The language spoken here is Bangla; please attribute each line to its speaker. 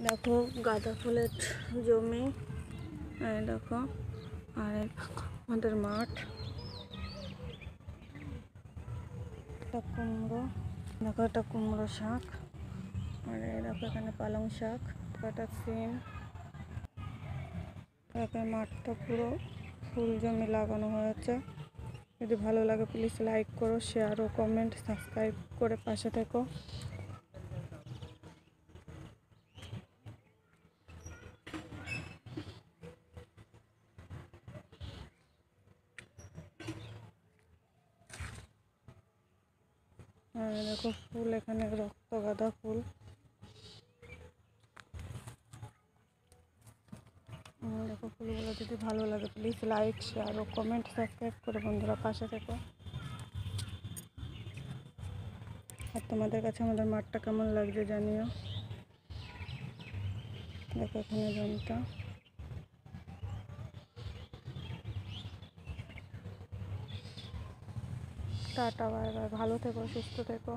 Speaker 1: দেখো গাঁদা ফুলের জমি, দেখো আর আমাদের মাঠ, একটা কুমড়ো, দেখো একটা কুমড়ো শাক, আর দেখো এখানে পালং শাক, একটা সিম। মাঠটা পুরো ফুল জমি লাগানো হয়েছে। যদি ভালো লাগে প্লিজ লাইক করো, শেয়ার ও কমেন্ট, সাবস্ক্রাইব করে পাশে থেকো। আর দেখো ফুল, এখানে রক্ত গাঁদা ফুল। দেখো ফুলগুলো যদি ভালো লাগে প্লিজ লাইক শেয়ার ও কমেন্ট সাবস্ক্রাইব করে বন্ধুরা পাশে থেকো। আর তোমাদের কাছে আমাদের মাঠটা কেমন লাগছে জানিও। দেখো এখানে জমিটা। টাটা, বাই বাই, ভালো থেকো, সুস্থ থেকো।